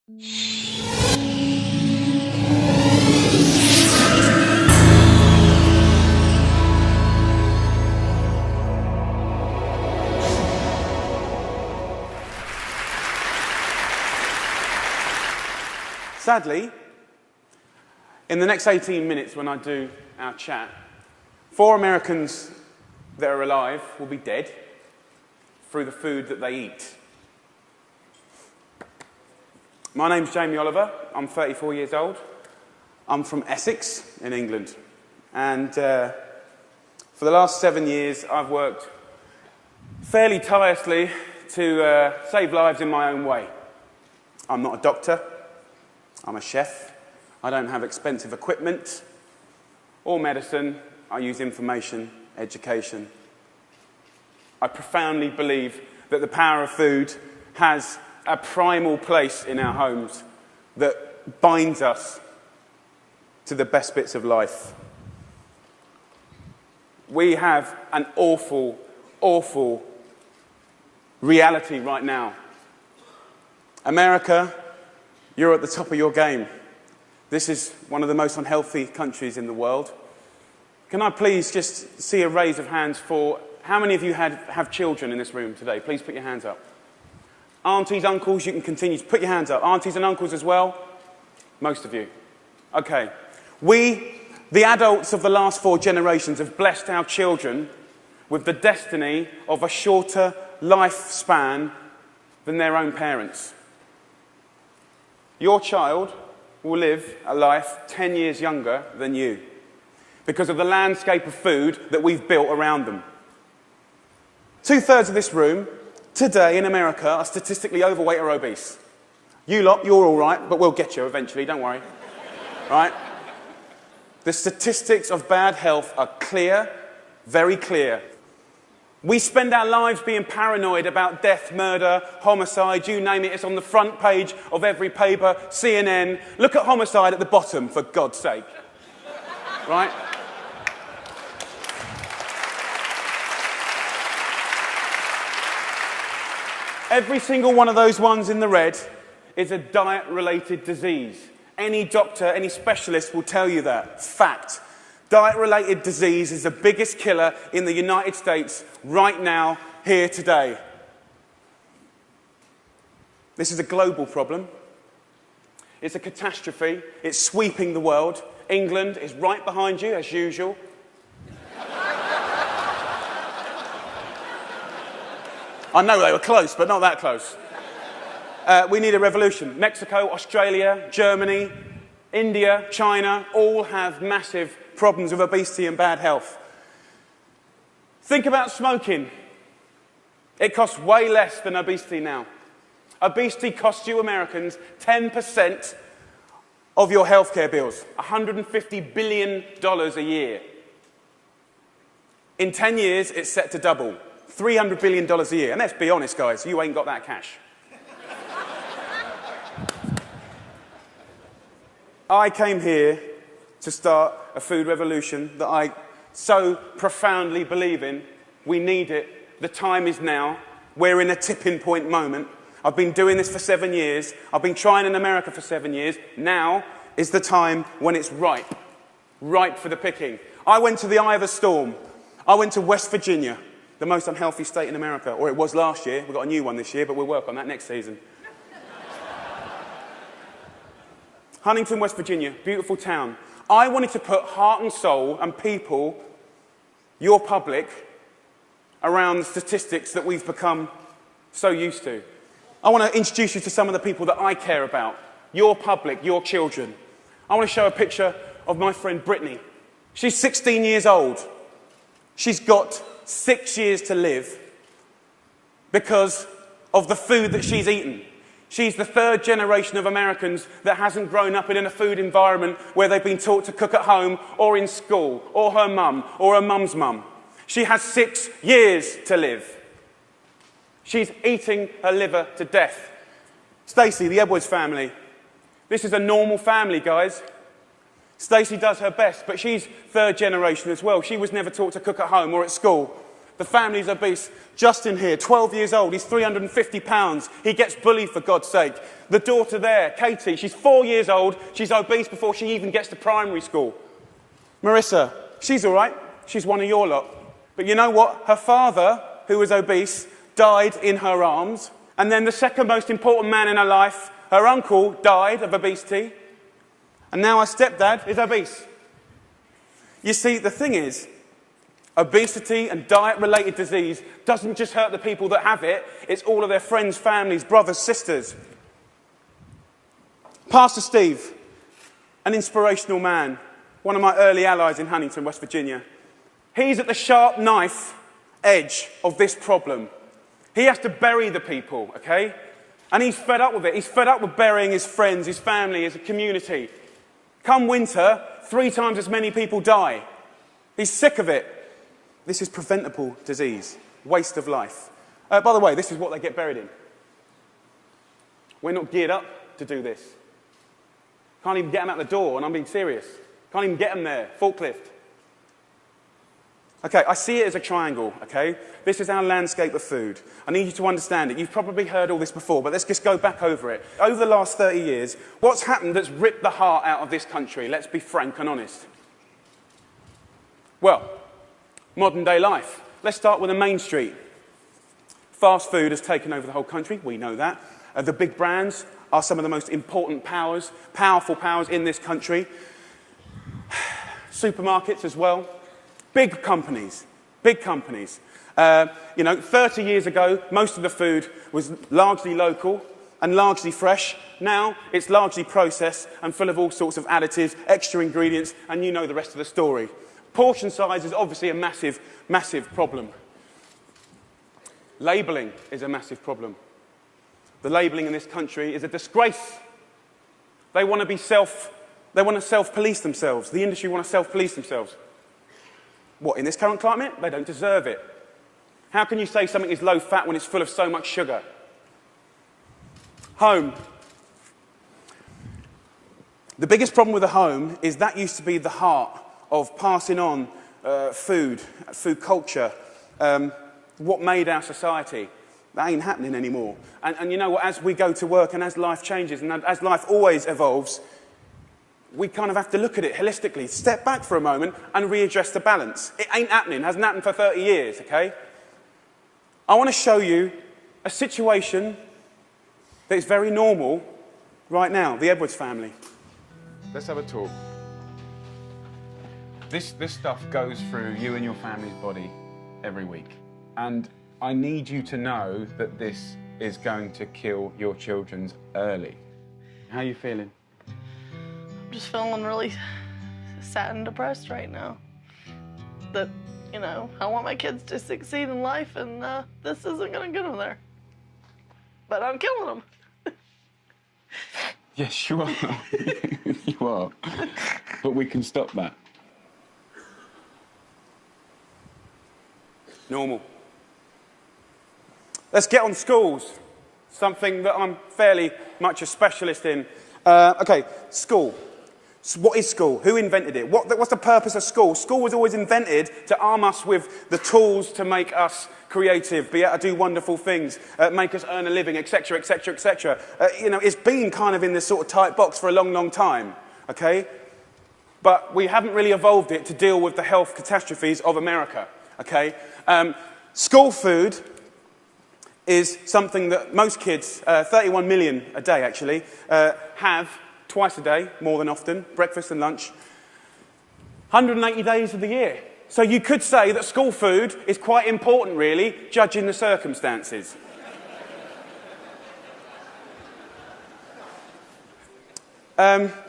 Sadly, in the next 18 minutes when I do our chat, 4 Americans that are alive will be dead through the food that they eat. My name's Jamie Oliver. I'm 34 years old. I'm from Essex in England. And for the last 7 years, I've worked fairly tirelessly to save lives in my own way. I'm not a doctor. I'm a chef. I don't have expensive equipment or medicine. I use information, education. I profoundly believe that the power of food has a primal place in our homes that binds us to the best bits of life. We have an awful, awful reality right now. America, you're at the top of your game. This is one of the most unhealthy countries in the world. Can I please just see a raise of hands for how many of you have children in this room today? Please put your hands up. Aunties, uncles, you can continue to put your hands up. Aunties and uncles as well? Most of you. Okay. We, the adults of the last 4 generations, have blessed our children with the destiny of a shorter lifespan than their own parents. Your child will live a life 10 years younger than you because of the landscape of food that we've built around them. 2/3 of this room today in America are statistically overweight or obese. You lot, you're all right, but we'll get you eventually, don't worry. Right? The statistics of bad health are clear, very clear. We spend our lives being paranoid about death, murder, homicide, you name it. It's on the front page of every paper, CNN. Look at homicide at the bottom, for God's sake. Right? Every single one of those ones in the red is a diet-related disease. Any doctor, any specialist will tell you that. Fact. Diet-related disease is the biggest killer in the United States right now, here today. This is a global problem. It's a catastrophe. It's sweeping the world. England is right behind you, as usual. I know they were close, but not that close. We need a revolution. Mexico, Australia, Germany, India, China, all have massive problems with obesity and bad health. Think about smoking. It costs way less than obesity now. Obesity costs you Americans 10% of your healthcare bills, $150 billion a year. In 10 years, it's set to double, $300 billion a year. And let's be honest, guys, you ain't got that cash. I came here to start a food revolution that I so profoundly believe in. We need it. The time is now. We're in a tipping point moment. I've been doing this for 7 years. I've been trying in America for 7 years. Now is the time when it's ripe. Ripe for the picking. I went to the eye of a storm. I went to West Virginia, the most unhealthy state in America. Or it was last year. We've got a new one this year, but we'll work on that next season. Huntington, West Virginia, beautiful town. I wanted to put heart and soul and people, your public, around the statistics that we've become so used to. I want to introduce you to some of the people that I care about. Your public, your children. I want to show a picture of my friend Brittany. She's 16 years old. She's got 6 years to live because of the food that she's eaten. She's the 3rd generation of Americans that hasn't grown up in a food environment where they've been taught to cook at home or in school, or her mum, or her mum's mum. She has 6 years to live. She's eating her liver to death. Stacey, the Edwards family. This is a normal family, guys. Stacey does her best, but she's 3rd generation as well. She was never taught to cook at home or at school. The family's obese. Justin here, 12 years old, he's 350 pounds. He gets bullied, for God's sake. The daughter there, Katie, she's 4 years old. She's obese before she even gets to primary school. Marissa, she's all right. She's one of your lot. But you know what? Her father, who was obese, died in her arms. And then the second most important man in her life, her uncle, died of obesity. And now her stepdad is obese. You see, the thing is, obesity and diet-related disease doesn't just hurt the people that have it, it's all of their friends, families, brothers, sisters. Pastor Steve, an inspirational man, one of my early allies in Huntington, West Virginia. He's at the sharp knife edge of this problem. He has to bury the people, okay? And he's fed up with it. He's fed up with burying his friends, his family, his community. Come winter, 3 times as many people die. He's sick of it. This is preventable disease, waste of life. By the way, this is what they get buried in. We're not geared up to do this. Can't even get them out the door, and I'm being serious. Can't even get them there, forklift. Okay, I see it as a triangle, okay? This is our landscape of food. I need you to understand it. You've probably heard all this before, but let's just go back over it. Over the last 30 years, what's happened that's ripped the heart out of this country? Let's be frank and honest. Well, modern day life. Let's start with the main street. Fast food has taken over the whole country, we know that. The big brands are some of the most important powers, powerful powers in this country. Supermarkets as well. Big companies, big companies. 30 years ago, most of the food was largely local and largely fresh. Now, it's largely processed and full of all sorts of additives, extra ingredients, and you know the rest of the story. Portion size is obviously a massive, massive problem. Labelling is a massive problem. The labelling in this country is a disgrace. They want to self-police themselves. The industry want to self-police themselves. What, in this current climate? They don't deserve it. How can you say something is low fat when it's full of so much sugar? Home. The biggest problem with the home is that used to be the heart of passing on food culture, what made our society. That ain't happening anymore. And you know what, as we go to work and as life changes and as life always evolves, we kind of have to look at it holistically, step back for a moment and readdress the balance. It ain't happening, hasn't happened for 30 years, okay? I want to show you a situation that is very normal right now, the Edwards family. Let's have a talk. This stuff goes through you and your family's body every week. And I need you to know that this is going to kill your children early. How are you feeling? I'm just feeling really sad and depressed right now. That, I want my kids to succeed in life, and this isn't going to get them there. But I'm killing them. Yes, you are. You are. But we can stop that. Normal. Let's get on schools, something that I'm fairly much a specialist in. Okay, school. So what is school? Who invented it? What's the purpose of school? School was always invented to arm us with the tools to make us creative, be able to do wonderful things, make us earn a living, etc., etc., etc. It's been kind of in this sort of tight box for a long, long time, okay? But we haven't really evolved it to deal with the health catastrophes of America, okay? School food is something that most kids, 31 million a day actually, have twice a day, more than often, breakfast and lunch, 180 days of the year. So you could say that school food is quite important, really, judging the circumstances.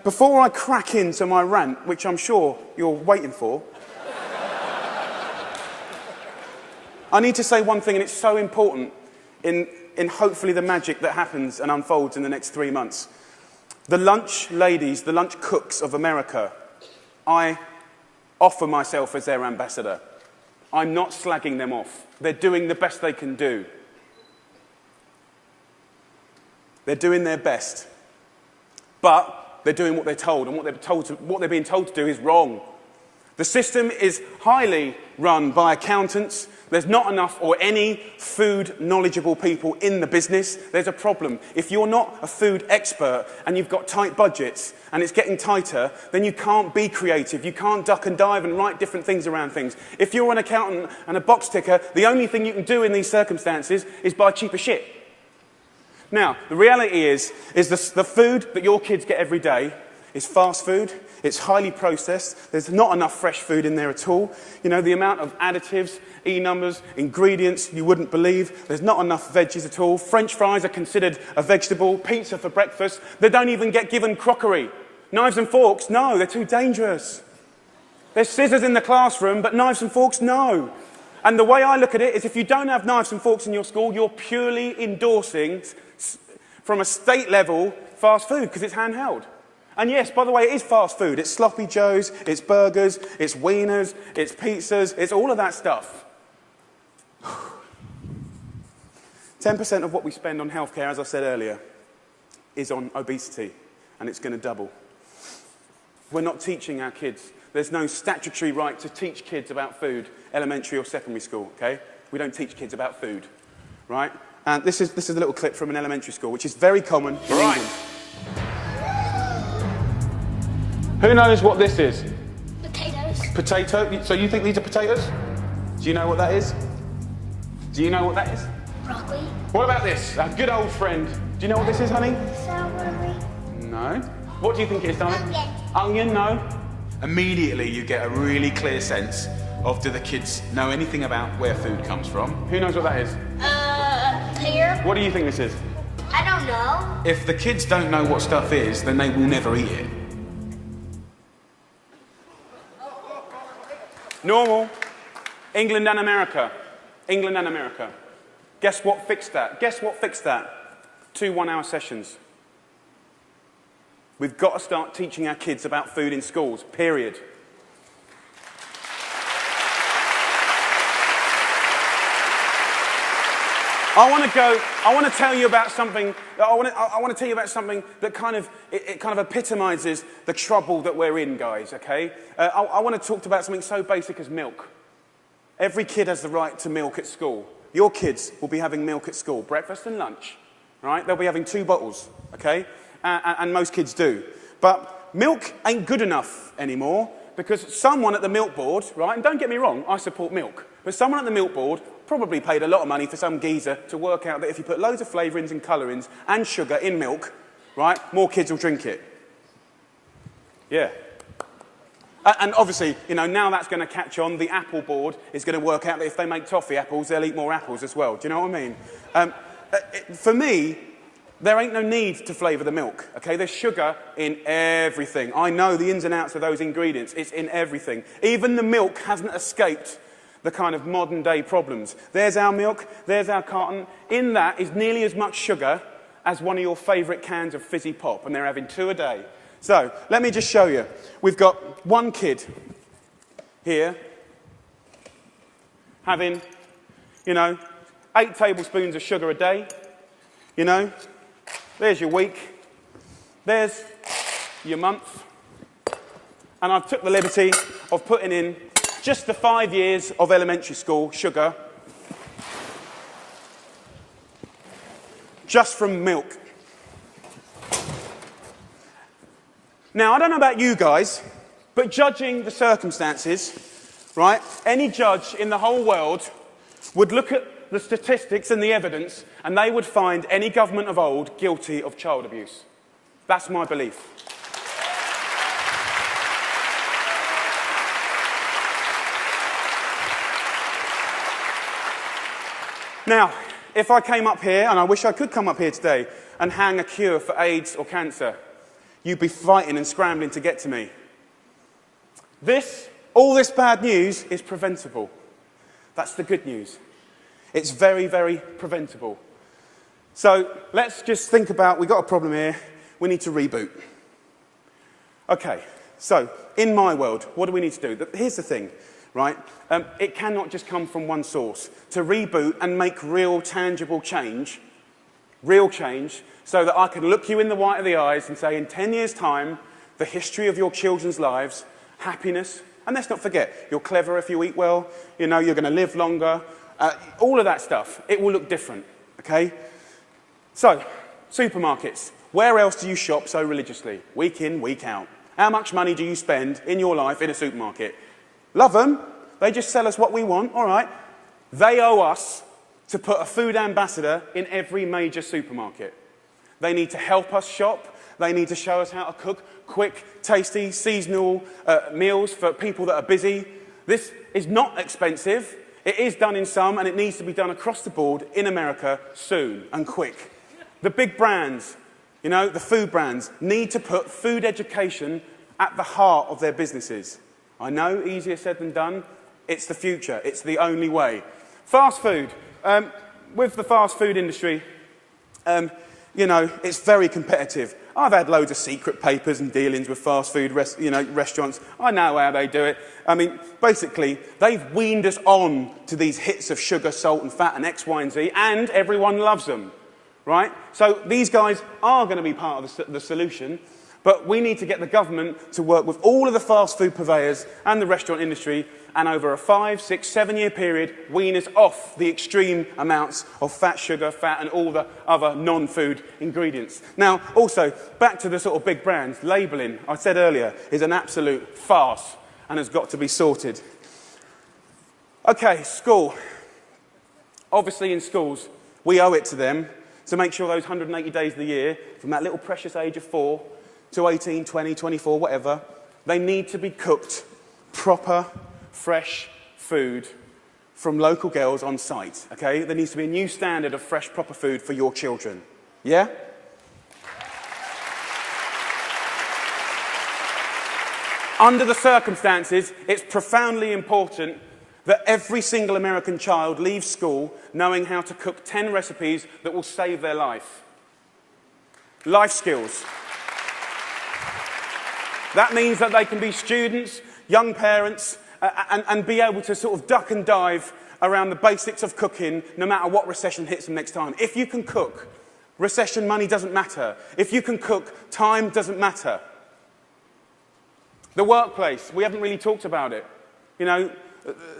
Before I crack into my rant, which I'm sure you're waiting for, I need to say one thing, and it's so important in hopefully the magic that happens and unfolds in the next 3 months. The lunch ladies, the lunch cooks of America, I offer myself as their ambassador. I'm not slagging them off. They're doing the best they can do. They're doing their best. But they're doing what they're told, and what they're being told to do is wrong. The system is highly run by accountants. There's not enough or any food knowledgeable people in the business. There's a problem. If you're not a food expert and you've got tight budgets and it's getting tighter, then you can't be creative. You can't duck and dive and write different things around things. If you're an accountant and a box ticker, the only thing you can do in these circumstances is buy cheaper shit. Now, the reality is the food that your kids get every day is fast food. It's highly processed. There's not enough fresh food in there at all. You know, the amount of additives, E-numbers, ingredients you wouldn't believe. There's not enough veggies at all. French fries are considered a vegetable. Pizza for breakfast. They don't even get given crockery. Knives and forks, no, they're too dangerous. There's scissors in the classroom, but knives and forks, no. And the way I look at it is if you don't have knives and forks in your school, you're purely endorsing, from a state level, fast food, because it's handheld. And yes, by the way, it is fast food. It's sloppy joes, it's burgers, it's wieners, it's pizzas, it's all of that stuff. 10% of what we spend on healthcare, as I said earlier, is on obesity, and it's going to double. We're not teaching our kids. There's no statutory right to teach kids about food, elementary or secondary school, okay? We don't teach kids about food, right? And this is a little clip from an elementary school, which is very common in England. Who knows what this is? Potatoes. Potato? So you think these are potatoes? Do you know what that is? Do you know what that is? Broccoli. What about this? Our good old friend. Do you know what this is, honey? Celery. No. What do you think it is, darling? Onion. Onion, no. Immediately you get a really clear sense of, do the kids know anything about where food comes from? Who knows what that is? Pear. What do you think this is? I don't know. If the kids don't know what stuff is, then they will never eat it. Normal. England and America. England and America. Guess what fixed that? Guess what fixed that? 2 one-hour sessions. We've got to start teaching our kids about food in schools, period. I want to tell you about something that kind of epitomizes the trouble that we're in, guys, okay? I want to talk about something so basic as milk. Every kid has the right to milk at school. Your kids will be having milk at school, breakfast and lunch, right? They'll be having 2 bottles, okay? And most kids do. But milk ain't good enough anymore because someone at the milk board, right, and don't get me wrong, I support milk, but someone at the milk board probably paid a lot of money for some geezer to work out that if you put loads of flavourings and colourings and sugar in milk, right, more kids will drink it. Yeah. And obviously, you know, now that's going to catch on. The apple board is going to work out that if they make toffee apples, they'll eat more apples as well. Do you know what I mean? For me, there ain't no need to flavour the milk, okay? There's sugar in everything. I know the ins and outs of those ingredients. It's in everything. Even the milk hasn't escaped the kind of modern-day problems. There's our milk, there's our carton. In that is nearly as much sugar as one of your favourite cans of fizzy pop, and they're having 2 a day. So, let me just show you. We've got one kid here having, 8 tablespoons of sugar a day. There's your week. There's your month. And I've took the liberty of putting in just the 5 years of elementary school sugar, just from milk. Now, I don't know about you guys, but judging the circumstances, right, any judge in the whole world would look at the statistics and the evidence, and they would find any government of old guilty of child abuse. That's my belief. Now, if I came up here, and I wish I could come up here today, and hang a cure for AIDS or cancer, you'd be fighting and scrambling to get to me. All this bad news is preventable. That's the good news. It's very, very preventable. So let's just think about, we've got a problem here, we need to reboot. Okay, so in my world, what do we need to do? Here's the thing, right? It cannot just come from one source. To reboot and make real, tangible change, so that I can look you in the white of the eyes and say, in 10 years' time, the history of your children's lives, happiness And let's not forget, you're clever if you eat well, you know, you're going to live longer, all of that stuff. It will look different, okay? So, supermarkets. Where else do you shop so religiously? Week in, week out. How much money do you spend in your life in a supermarket? Love them. They just sell us what we want, all right. They owe us to put a food ambassador in every major supermarket. They need to help us shop. They need to show us how to cook quick, tasty, seasonal meals for people that are busy. This is not expensive. It is done in some, and it needs to be done across the board in America soon and quick. The big brands, you know, the food brands, need to put food education at the heart of their businesses. I know, easier said than done. It's the future. It's the only way. Fast food. With the fast food industry, you know, it's very competitive. I've had loads of secret papers and dealings with fast food restaurants. I know how they do it. I mean, basically, they've weaned us on to these hits of sugar, salt and fat and X, Y and Z, and everyone loves them, right? So these guys are going to be part of the solution, but we need to get the government to work with all of the fast food purveyors and the restaurant industry, and over a 5, 6, 7 year period, wean us off the extreme amounts of fat, sugar, fat, and all the other non-food ingredients. Now, also, back to the sort of big brands, labelling, I said earlier, is an absolute farce and has got to be sorted. Okay, school. Obviously, in schools, we owe it to them to make sure those 180 days of the year, from that little precious age of 4 to 18, 20, 24, whatever, they need to be cooked proper, fresh food from local girls on site, okay? There needs to be a new standard of fresh, proper food for your children. Yeah? Under the circumstances, it's profoundly important that every single American child leaves school knowing how to cook 10 recipes that will save their life. Life skills. That means that they can be students, young parents, and be able to sort of duck and dive around the basics of cooking no matter what recession hits them next time. If you can cook, recession money doesn't matter. If you can cook, time doesn't matter. The workplace, we haven't really talked about it. You know,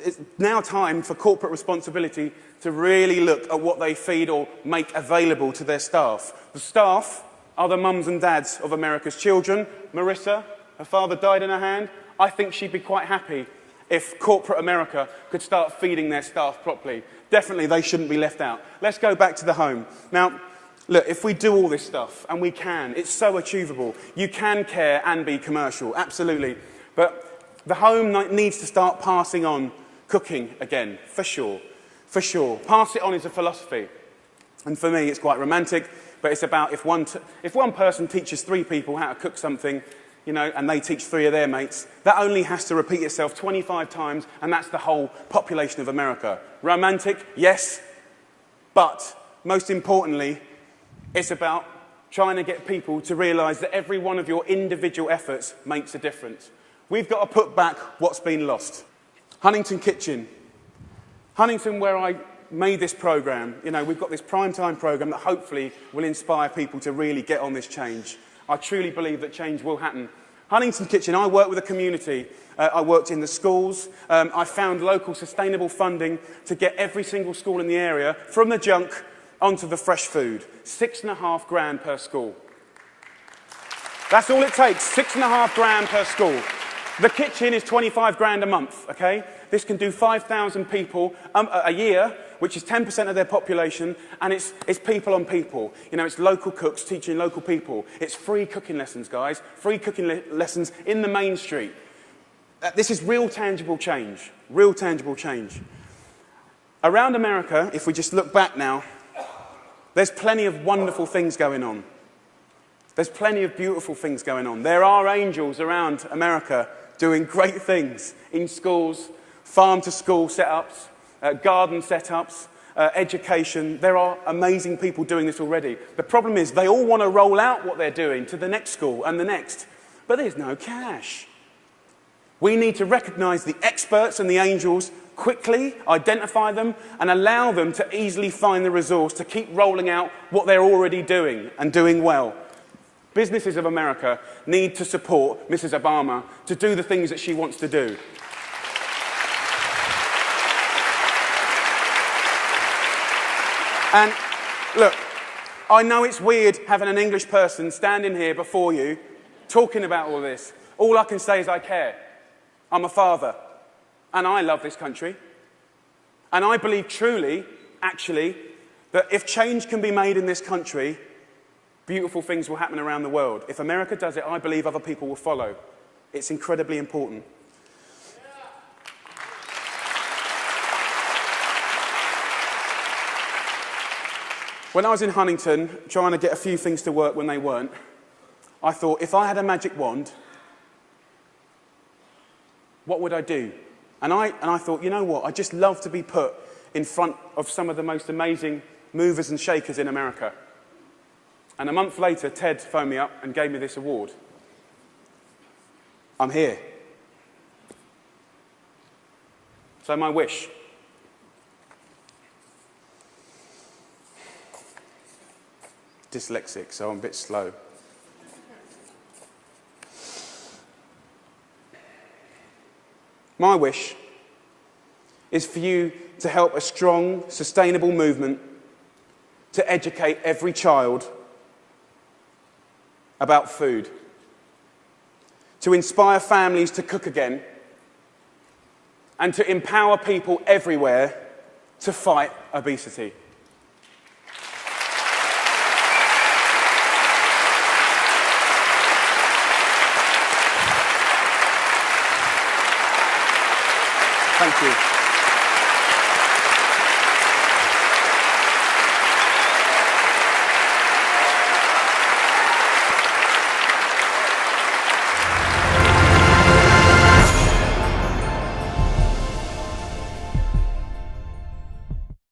it's now time for corporate responsibility to really look at what they feed or make available to their staff. The staff are the mums and dads of America's children. Marissa, her father died in her hand. I think she'd be quite happy if corporate America could start feeding their staff properly. Definitely, they shouldn't be left out. Let's go back to the home. Now, look, if we do all this stuff, and we can, it's so achievable. You can care and be commercial, absolutely. But the home needs to start passing on cooking again, for sure. For sure. Pass it on is a philosophy. And for me, it's quite romantic, but it's about if one person teaches 3 people how to cook something, you know, and they teach 3 of their mates, that only has to repeat itself 25 times, and that's the whole population of America. Romantic, yes, but most importantly, it's about trying to get people to realise that every one of your individual efforts makes a difference. We've got to put back what's been lost. Huntington Kitchen. Huntington, where I made this programme, you know, we've got this primetime programme that hopefully will inspire people to really get on this change. I truly believe that change will happen. Huntington Kitchen, I work with a community. I worked in the schools. I found local sustainable funding to get every single school in the area from the junk onto the fresh food. $6.5 grand per school. That's all it takes, $6.5 grand per school. The kitchen is 25 grand a month, okay? This can do 5,000 people a year, which is 10% of their population, and it's people on people. You know, it's local cooks teaching local people. It's free cooking lessons, guys. Free cooking lessons in the main street. This is real tangible change. Real tangible change. Around America, if we just look back now, there's plenty of wonderful things going on. There's plenty of beautiful things going on. There are angels around America doing great things in schools, farm-to-school setups, garden setups, education. There are amazing people doing this already. The problem is they all want to roll out what they're doing to the next school and the next, but there's no cash. We need to recognise the experts and the angels quickly, identify them, and allow them to easily find the resource to keep rolling out what they're already doing and doing well. Businesses of America need to support Mrs. Obama to do the things that she wants to do. And look, I know it's weird having an English person standing here before you talking about all this. All I can say is I care. I'm a father, and I love this country. And I believe truly, actually, that if change can be made in this country, beautiful things will happen around the world. If America does it, I believe other people will follow. It's incredibly important. When I was in Huntington, trying to get a few things to work when they weren't, I thought, if I had a magic wand, what would I do? And I thought, you know what? I'd just love to be put in front of some of the most amazing movers and shakers in America. And a month later, Ted phoned me up and gave me this award. I'm here. So my wish. Dyslexic, so I'm a bit slow. My wish is for you to help a strong, sustainable movement to educate every child about food, to inspire families to cook again, and to empower people everywhere to fight obesity.